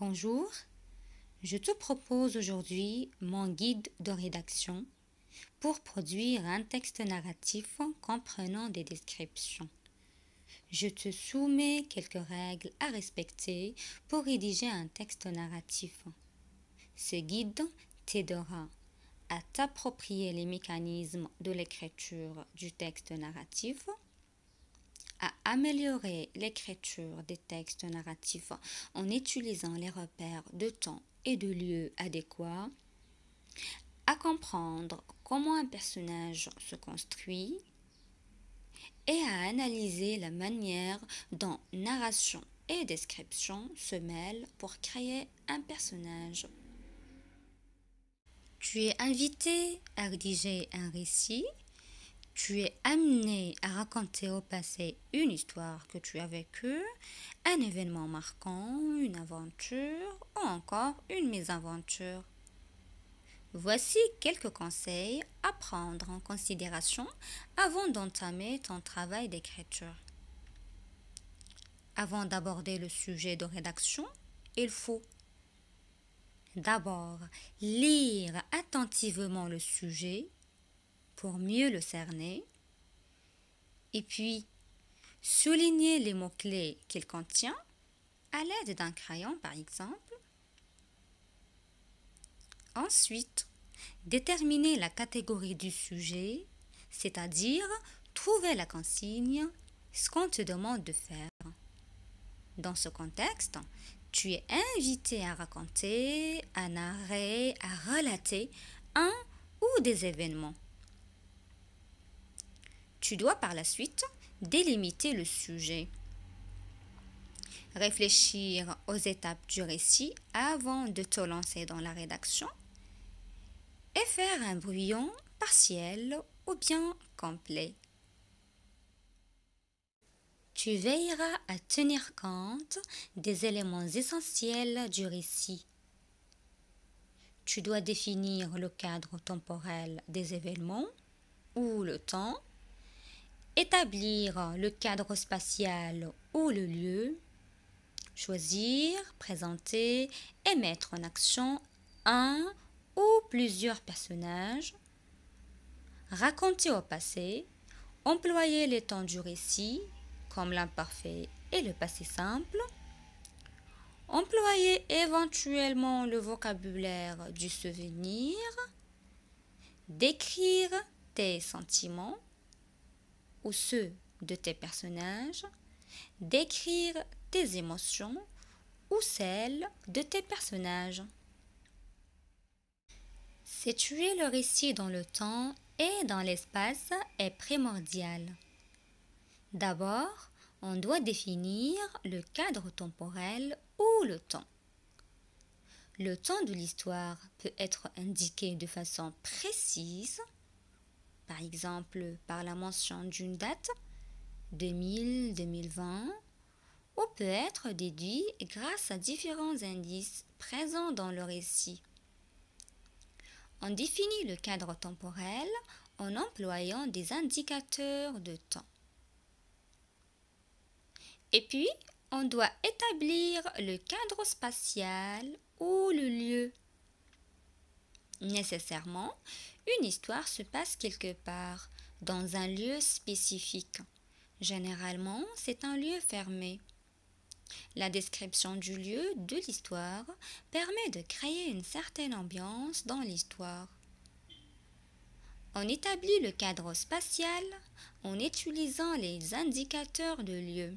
Bonjour, je te propose aujourd'hui mon guide de rédaction pour produire un texte narratif comprenant des descriptions. Je te soumets quelques règles à respecter pour rédiger un texte narratif. Ce guide t'aidera à t'approprier les mécanismes de l'écriture du texte narratif, à améliorer l'écriture des textes narratifs en utilisant les repères de temps et de lieu adéquats, à comprendre comment un personnage se construit et à analyser la manière dont narration et description se mêlent pour créer un personnage. Tu es invité à rédiger un récit. Tu es amené à raconter au passé une histoire que tu as vécue, un événement marquant, une aventure ou encore une mésaventure. Voici quelques conseils à prendre en considération avant d'entamer ton travail d'écriture. Avant d'aborder le sujet de rédaction, il faut d'abord lire attentivement le sujet pour mieux le cerner, et puis souligner les mots-clés qu'il contient à l'aide d'un crayon par exemple. Ensuite, déterminer la catégorie du sujet, c'est-à-dire trouver la consigne, ce qu'on te demande de faire. Dans ce contexte, tu es invité à raconter, à narrer, à relater un ou des événements. Tu dois par la suite délimiter le sujet. Réfléchir aux étapes du récit avant de te lancer dans la rédaction et faire un brouillon partiel ou bien complet. Tu veilleras à tenir compte des éléments essentiels du récit. Tu dois définir le cadre temporel des événements ou le temps, établir le cadre spatial ou le lieu, choisir, présenter et mettre en action un ou plusieurs personnages, raconter au passé, employer les temps du récit comme l'imparfait et le passé simple, employer éventuellement le vocabulaire du souvenir, décrire tes sentiments ou ceux de tes personnages, décrire tes émotions ou celles de tes personnages. Situer le récit dans le temps et dans l'espace est primordial. D'abord, on doit définir le cadre temporel ou le temps. Le temps de l'histoire peut être indiqué de façon précise, par exemple par la mention d'une date, 2000-2020, ou peut être déduit grâce à différents indices présents dans le récit. On définit le cadre temporel en employant des indicateurs de temps. Et puis, on doit établir le cadre spatial ou le lieu. Nécessairement, une histoire se passe quelque part, dans un lieu spécifique. Généralement, c'est un lieu fermé. La description du lieu de l'histoire permet de créer une certaine ambiance dans l'histoire. On établit le cadre spatial en utilisant les indicateurs de lieu.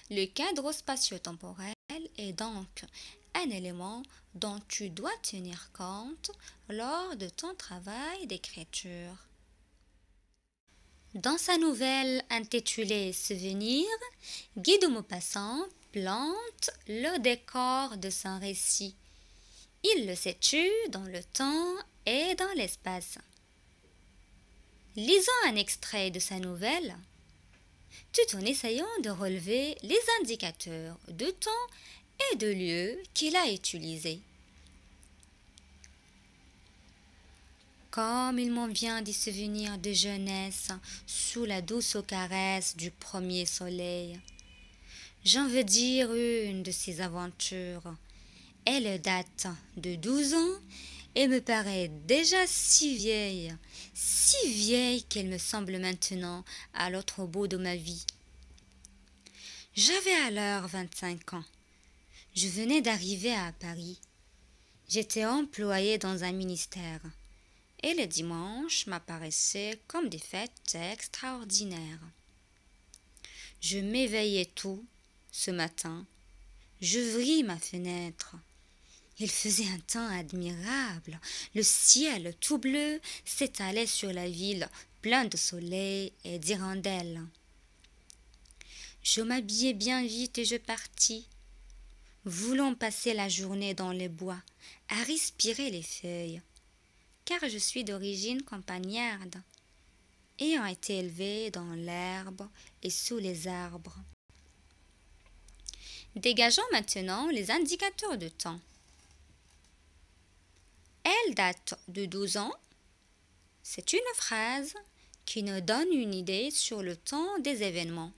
Le cadre spatio-temporel est donc un élément dont tu dois tenir compte lors de ton travail d'écriture. Dans sa nouvelle intitulée Souvenirs, Guy de Maupassant plante le décor de son récit. Il le situe dans le temps et dans l'espace. Lisons un extrait de sa nouvelle, tout en essayant de relever les indicateurs de temps et de lieu qu'il a utilisés. Comme il m'en vient des souvenirs de jeunesse sous la douce caresse du premier soleil. J'en veux dire une de ces aventures. Elle date de 12 ans et me paraît déjà si vieille qu'elle me semble maintenant à l'autre bout de ma vie. J'avais alors 25 ans. Je venais d'arriver à Paris. J'étais employée dans un ministère et le dimanche m'apparaissait comme des fêtes extraordinaires. Je m'éveillai tôt ce matin. J'ouvris ma fenêtre. Il faisait un temps admirable. Le ciel tout bleu s'étalait sur la ville, plein de soleil et d'hirondelles. Je m'habillai bien vite et je partis. Voulant passer la journée dans les bois, à respirer les feuilles, car je suis d'origine campagnarde, ayant été élevée dans l'herbe et sous les arbres. Dégageons maintenant les indicateurs de temps. Elle date de 12 ans. C'est une phrase qui nous donne une idée sur le temps des événements.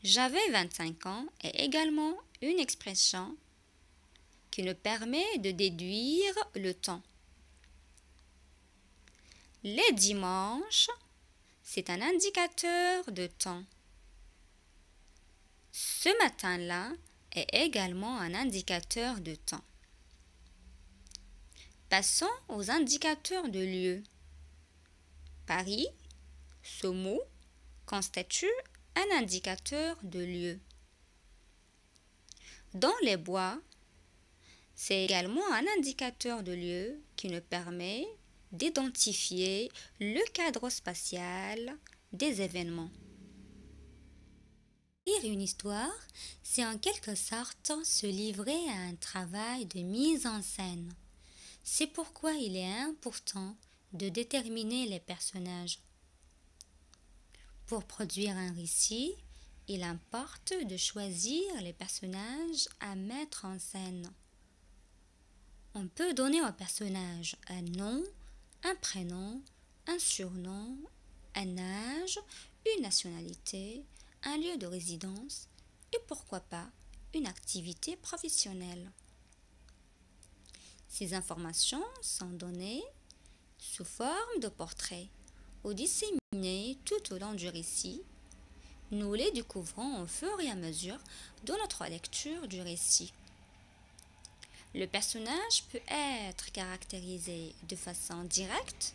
J'avais 25 ans est également une expression qui nous permet de déduire le temps. Les dimanches, c'est un indicateur de temps. Ce matin-là est également un indicateur de temps. Passons aux indicateurs de lieu. Paris, ce mot constitue un indicateur de lieu. Dans les bois, c'est également un indicateur de lieu qui nous permet d'identifier le cadre spatial des événements. Lire une histoire, c'est en quelque sorte se livrer à un travail de mise en scène. C'est pourquoi il est important de déterminer les personnages. Pour produire un récit, il importe de choisir les personnages à mettre en scène. On peut donner au personnage un nom, un prénom, un surnom, un âge, une nationalité, un lieu de résidence et pourquoi pas une activité professionnelle. Ces informations sont données sous forme de portraits ou disséminées tout au long du récit. Nous les découvrons au fur et à mesure de notre lecture du récit. Le personnage peut être caractérisé de façon directe,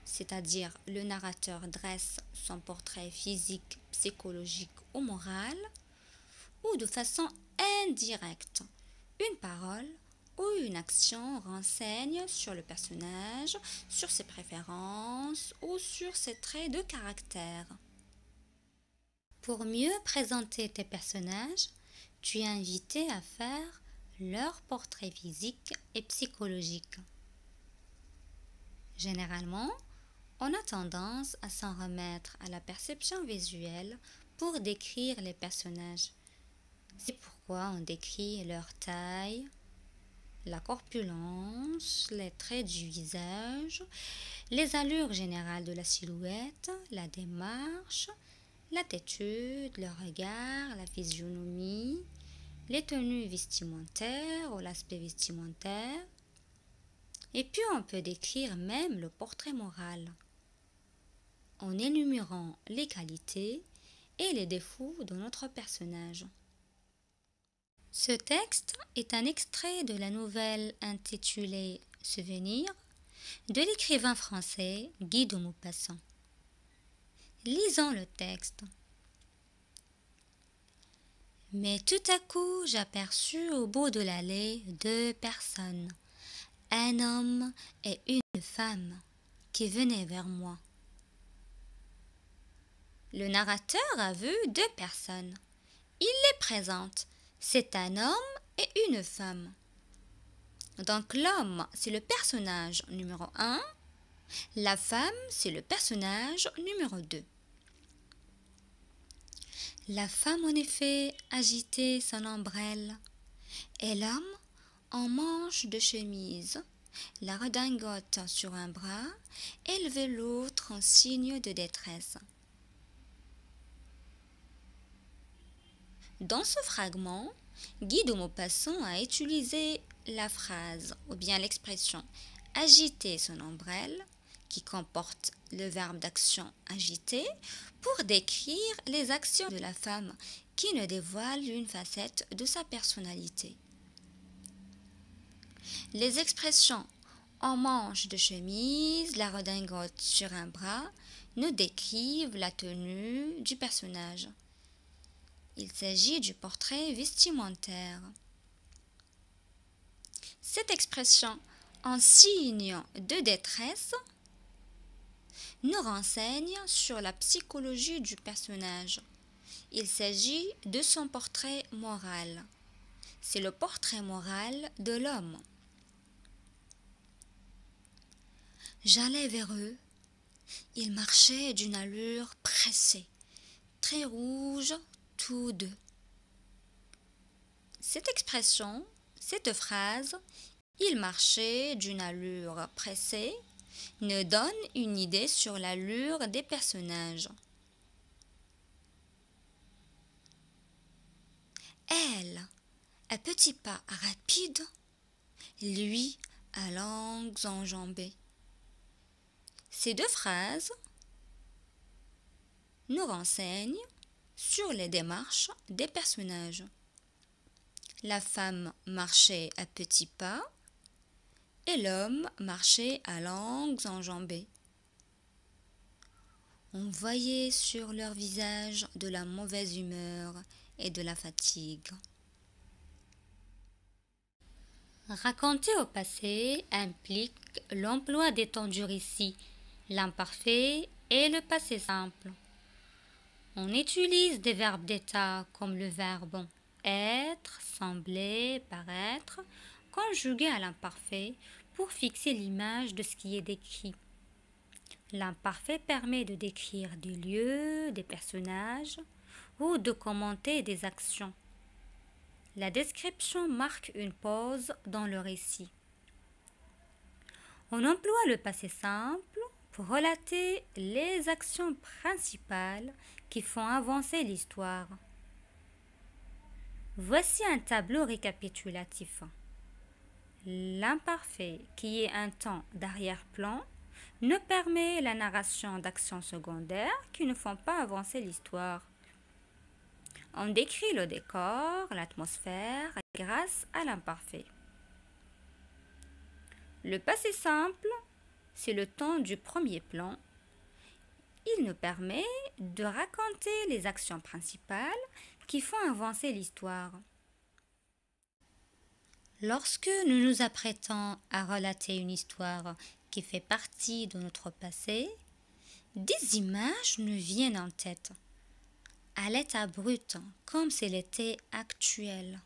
c'est-à-dire le narrateur dresse son portrait physique, psychologique ou moral, ou de façon indirecte, une parole ou une action renseigne sur le personnage, sur ses préférences ou sur ses traits de caractère. Pour mieux présenter tes personnages, tu es invité à faire leur portrait physique et psychologique. Généralement, on a tendance à s'en remettre à la perception visuelle pour décrire les personnages. C'est pourquoi on décrit leur taille, la corpulence, les traits du visage, les allures générales de la silhouette, la démarche, l'attitude, le regard, la physionomie, les tenues vestimentaires ou l'aspect vestimentaire. Et puis on peut décrire même le portrait moral en énumérant les qualités et les défauts de notre personnage. Ce texte est un extrait de la nouvelle intitulée Souvenir de l'écrivain français Guy de Maupassant. Lisons le texte. Mais tout à coup, j'aperçus au bout de l'allée 2 personnes, un homme et une femme, qui venaient vers moi. Le narrateur a vu 2 personnes. Il les présente. C'est un homme et une femme. Donc l'homme, c'est le personnage numéro 1. La femme, c'est le personnage numéro 2. La femme, en effet, agitait son ombrelle, et l'homme, en manche de chemise, la redingote sur un bras, élevait l'autre en signe de détresse. Dans ce fragment, Guy de Maupassant a utilisé la phrase ou bien l'expression agiter son ombrelle, qui comporte le verbe d'action agiter, pour décrire les actions de la femme qui ne dévoilent une facette de sa personnalité. Les expressions en manche de chemise, la redingote sur un bras nous décrivent la tenue du personnage. Il s'agit du portrait vestimentaire. Cette expression en signe de détresse nous renseigne sur la psychologie du personnage. Il s'agit de son portrait moral. C'est le portrait moral de l'homme. J'allais vers eux. Ils marchaient d'une allure pressée, très rouges tous deux. Cette expression, cette phrase, ils marchaient d'une allure pressée, nous donne une idée sur l'allure des personnages. Elle, à petits pas rapides, lui, à langues enjambées. Ces deux phrases nous renseignent sur les démarches des personnages. La femme marchait à petits pas et l'homme marchait à langues enjambées. On voyait sur leur visage de la mauvaise humeur et de la fatigue. Raconter au passé implique l'emploi des temps du récit, l'imparfait et le passé simple. On utilise des verbes d'état comme le verbe être, sembler, paraître, conjugué à l'imparfait pour fixer l'image de ce qui est décrit. L'imparfait permet de décrire des lieux, des personnages ou de commenter des actions. La description marque une pause dans le récit. On emploie le passé simple pour relater les actions principales qui font avancer l'histoire. Voici un tableau récapitulatif. L'imparfait, qui est un temps d'arrière-plan, ne permet la narration d'actions secondaires qui ne font pas avancer l'histoire. On décrit le décor, l'atmosphère, grâce à l'imparfait. Le passé simple, c'est le temps du premier plan. Il nous permet de raconter les actions principales qui font avancer l'histoire. Lorsque nous nous apprêtons à relater une histoire qui fait partie de notre passé, des images nous viennent en tête, à l'état brut, comme si elle était actuelle.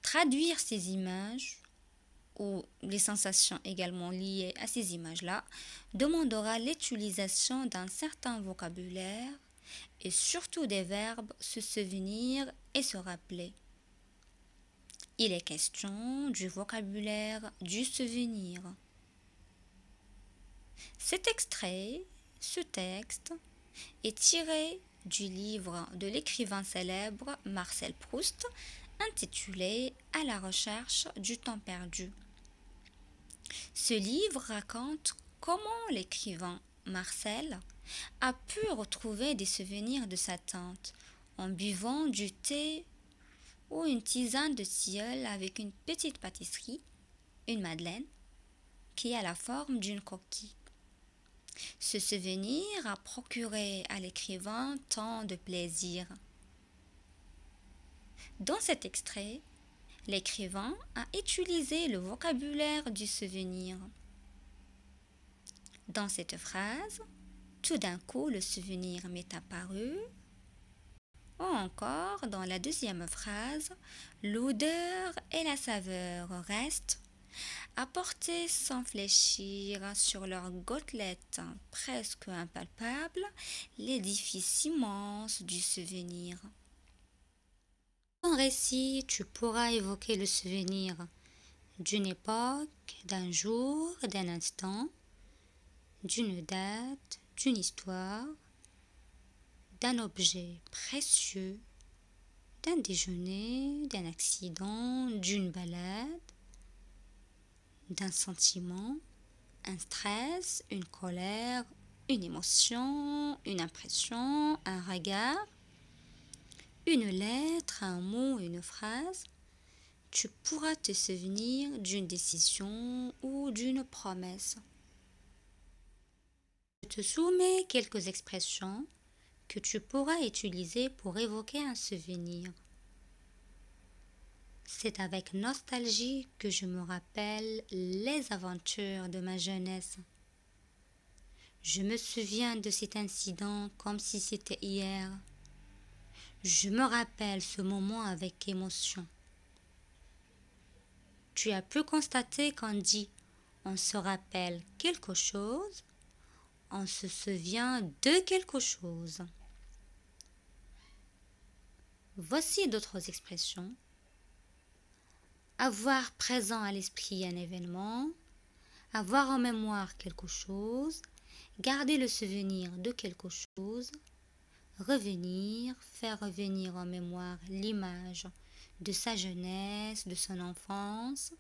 Traduire ces images, ou les sensations également liées à ces images-là, demandera l'utilisation d'un certain vocabulaire et surtout des verbes se souvenir et se rappeler. Il est question du vocabulaire du souvenir. Cet extrait, ce texte, est tiré du livre de l'écrivain célèbre Marcel Proust, intitulé « À la recherche du temps perdu ». Ce livre raconte comment l'écrivain Marcel a pu retrouver des souvenirs de sa tante en buvant du thé ou une tisane de tilleul avec une petite pâtisserie, une madeleine, qui a la forme d'une coquille. Ce souvenir a procuré à l'écrivain tant de plaisir. Dans cet extrait, l'écrivain a utilisé le vocabulaire du souvenir. Dans cette phrase, tout d'un coup le souvenir m'est apparu. Ou encore, dans la deuxième phrase, l'odeur et la saveur restent, apportées sans fléchir sur leurs gotelettes presque impalpables, l'édifice immense du souvenir. Dans ton récit, tu pourras évoquer le souvenir d'une époque, d'un jour, d'un instant, d'une date, d'une histoire, d'un objet précieux d'un déjeuner, d'un accident, d'une balade, d'un sentiment, un stress, une colère, une émotion, une impression, un regard, une lettre, un mot, une phrase. Tu pourras te souvenir d'une décision ou d'une promesse. Je te soumets quelques expressions que tu pourras utiliser pour évoquer un souvenir. C'est avec nostalgie que je me rappelle les aventures de ma jeunesse. Je me souviens de cet incident comme si c'était hier. Je me rappelle ce moment avec émotion. Tu as pu constater qu'on dit on se rappelle quelque chose, on se souvient de quelque chose. Voici d'autres expressions. Avoir présent à l'esprit un événement, avoir en mémoire quelque chose, garder le souvenir de quelque chose, revenir, faire revenir en mémoire l'image de sa jeunesse, de son enfance,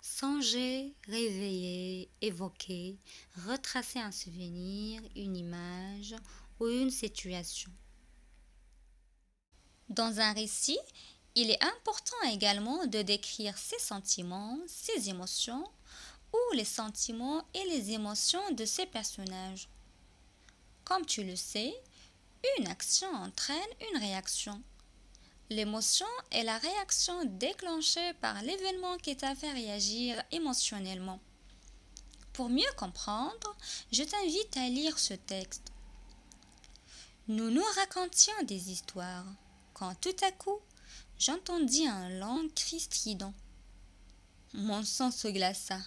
songer, réveiller, évoquer, retracer un souvenir, une image ou une situation. Dans un récit, il est important également de décrire ses sentiments, ses émotions ou les sentiments et les émotions de ses personnages. Comme tu le sais, une action entraîne une réaction. L'émotion est la réaction déclenchée par l'événement qui t'a fait réagir émotionnellement. Pour mieux comprendre, je t'invite à lire ce texte. Nous nous racontions des histoires, quand tout à coup, j'entendis un long cri strident. Mon sang se glaça.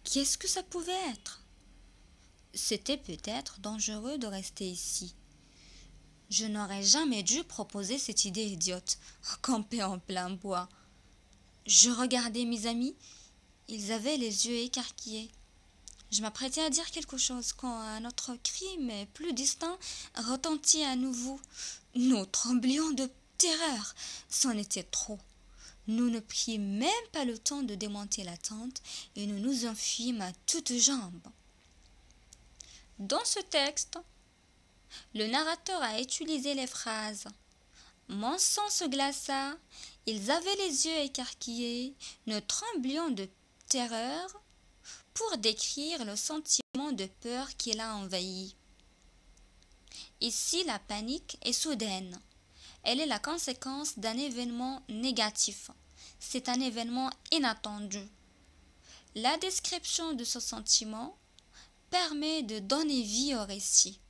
Qu'est-ce que ça pouvait être? C'était peut-être dangereux de rester ici. Je n'aurais jamais dû proposer cette idée idiote, camper en plein bois. Je regardais mes amis, ils avaient les yeux écarquillés. Je m'apprêtais à dire quelque chose quand un autre cri, mais plus distinct, retentit à nouveau. Nous tremblions de terreur, c'en était trop. Nous ne prîmes même pas le temps de démonter la tente et nous nous enfuîmes à toutes jambes. Dans ce texte, le narrateur a utilisé les phrases « Mon sang se glaça »,« Ils avaient les yeux écarquillés »,« Nous tremblions de terreur » pour décrire le sentiment de peur qui l'a envahi. Ici, la panique est soudaine. Elle est la conséquence d'un événement négatif. C'est un événement inattendu. La description de ce sentiment permet de donner vie au récit.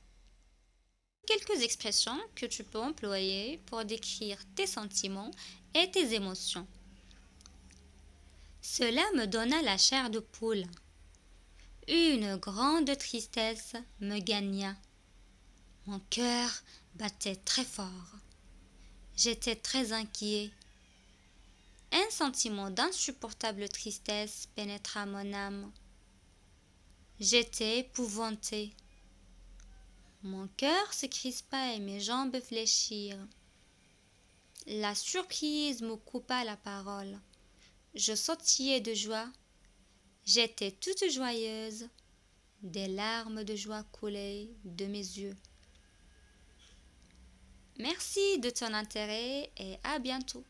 Quelques expressions que tu peux employer pour décrire tes sentiments et tes émotions. Cela me donna la chair de poule. Une grande tristesse me gagna. Mon cœur battait très fort. J'étais très inquiet. Un sentiment d'insupportable tristesse pénétra mon âme. J'étais épouvanté. Mon cœur se crispa et mes jambes fléchirent. La surprise me coupa la parole. Je sautillais de joie. J'étais toute joyeuse. Des larmes de joie coulaient de mes yeux. Merci de ton intérêt et à bientôt.